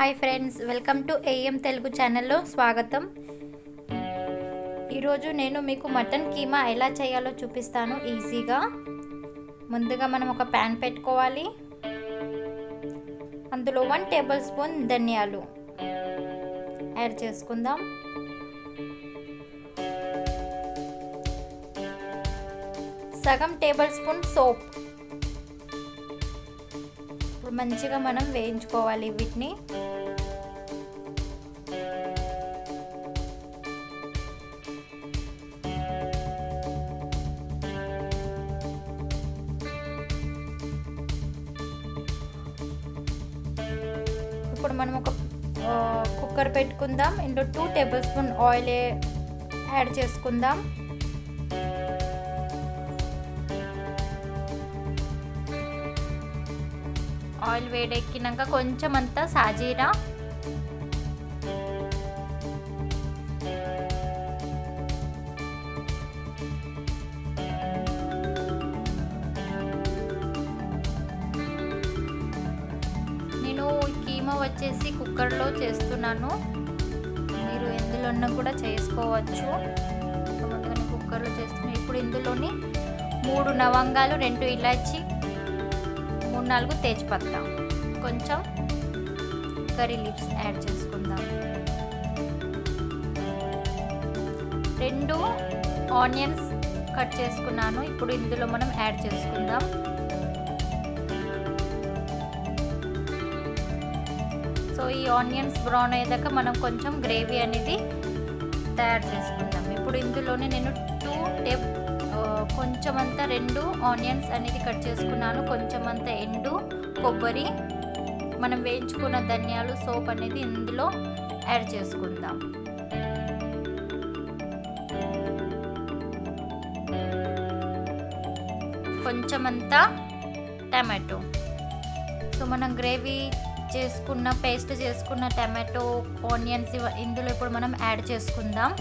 Hi friends, welcome to AM Telugu ఛానల్లో స్వాగతం. ఈరోజు నేను మీకు మటన్ కీమా ఎలా చేయాలో చూపిస్తాను ఈజీగా. ముందుగా మనం ఒక ప్యాన్ పెట్టుకోవాలి. అందులో 1 టేబుల్ స్పూన్ ధనియాలు యాడ్ చేసుకుందాం. సగం టేబుల్ స్పూన్ సోప్. ఇప్పుడు మంచిగా మనం వేయించుకోవాలి వీటిని. ఇప్పుడు మనం ఒక కుక్కర్ పెట్టుకుందాం. ఇందులో 2 టేబుల్ స్పూన్ ఆయిల్ యాడ్ చేసుకుందాం. ఆయిల్ వేడెక్కినాక కొంచెం అంతా సాజీరా, నేను కీమా వచ్చేసి కుక్కర్లో చేస్తున్నాను. మీరు ఎందులోన్నా కూడా చేసుకోవచ్చు. ముందుగానే కుక్కర్లో చేస్తున్నాను. ఇప్పుడు ఇందులోని 3 లవంగాలు, 2 ఇలాచి, 3-4 తేజ్పత్తా, కొంచెం కర్రీ లీవ్స్ యాడ్ చేసుకుందాం. 2 ఆనియన్స్ కట్ చేసుకున్నాను. ఇప్పుడు ఇందులో మనం యాడ్ చేసుకుందాం. సో ఈ ఆనియన్స్ బ్రౌన్ అయ్యేదాకా మనం కొంచెం గ్రేవీ అనేది తయారు చేసుకుందాం. ఇప్పుడు ఇందులోనే నేను కొంచెం అంతా 2 ఆనియన్స్ అనేది కట్ చేసుకున్నాను. కొంచెం అంతా ఎండు కొబ్బరి, మనం వేయించుకున్న ధనియాలు, సోప్ అనేది ఇందులో యాడ్ చేసుకుందాం. కొంచెం అంతా టమాటో. సో మనం గ్రేవీ చేసుకున్న పేస్ట్ చేసుకున్న టమాటో, ఆనియన్స్ ఇందులో ఇప్పుడు మనం యాడ్ చేసుకుందాం.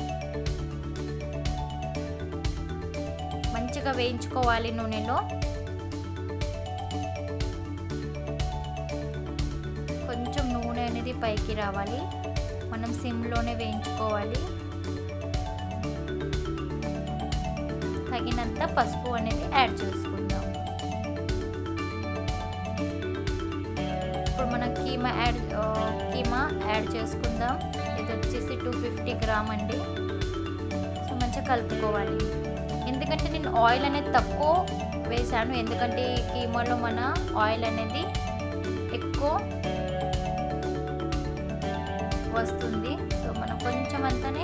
మంచిగా వేయించుకోవాలి నూనెలో. కొంచెం నూనె అనేది పైకి రావాలి. మనం సిమ్లోనే వేయించుకోవాలి. తగినంత పసుపు అనేది యాడ్ చేసుకుందాం. ఇప్పుడు మనం కీమా యాడ్ చేసుకుందాం. ఇది వచ్చేసి 250 గ్రామ్ అండి. సో మంచిగా కలుపుకోవాలి. ఎందుకంటే నేను ఆయిల్ అనేది తక్కువ వేసాను, ఎందుకంటే ఈ కీమాలో మన ఆయిల్ అనేది ఎక్కువ వస్తుంది. సో మనం కొంచెం అంతానే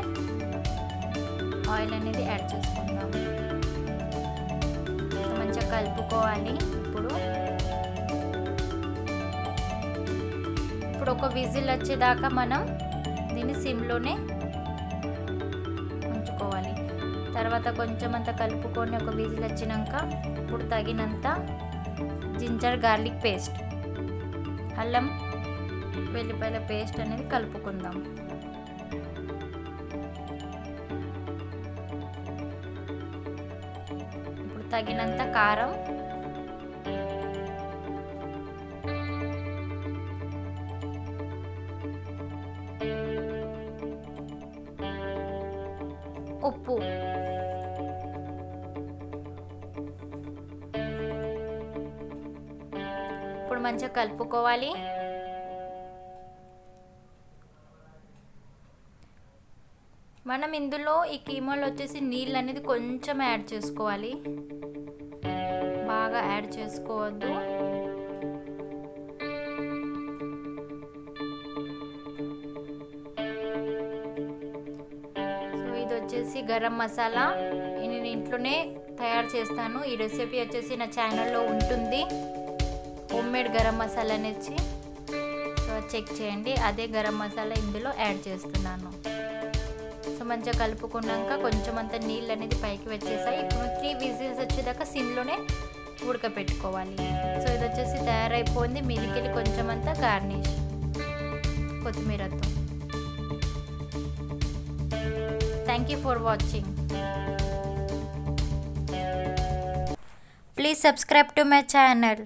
ఆయిల్ అనేది యాడ్ చేసుకుందాం. మంచిగా కలుపుకోవాలి. ఇప్పుడు ఒక విజిల్ వచ్చేదాకా మనం దీన్ని సిమ్లోనే ఉంచుకోవాలి. తర్వాత కొంచెం అంతా కలుపుకొని ఒక విజిల్ వచ్చినాక ఇప్పుడు తగినంత జింజర్ గార్లిక్ పేస్ట్, అల్లం వెల్లిపాయల పేస్ట్ అనేది కలుపుకుందాం. ఇప్పుడు తగినంత కారం, ఉప్పు, ఇప్పుడు మంచిగా కలుపుకోవాలి. మనం ఇందులో ఈ కీమాలో వచ్చేసి నీళ్ళు అనేది కొంచెం యాడ్ చేసుకోవాలి, బాగా యాడ్ చేసుకోవద్దు. సో ఇది వచ్చేసి గరం మసాలా. నేను ఇంట్లోనే తయారు చేస్తాను. ఈ రెసిపీ వచ్చేసి నా ఛానల్లో ఉంటుంది, హోమ్మేడ్ గరం మసాలా అనేది. సో చెక్ చేయండి. అదే గరం మసాలా ఇందులో యాడ్ చేస్తున్నాను. సో మంచిగా కలుపుకున్నాక కొంచెం అంత నీళ్ళు అనేది పైకి వచ్చేసాయి. ఇప్పుడు 3 విజిల్స్ వచ్చేదాకా సిమ్లోనే ఉడకపెట్టుకోవాలి. సో ఇది వచ్చేసి తయారైపోయింది. మీదికెళ్ళి కొంచెం అంతా గార్నిష్ కొత్తిమీరతో. Thank you for watching. Please subscribe to my channel.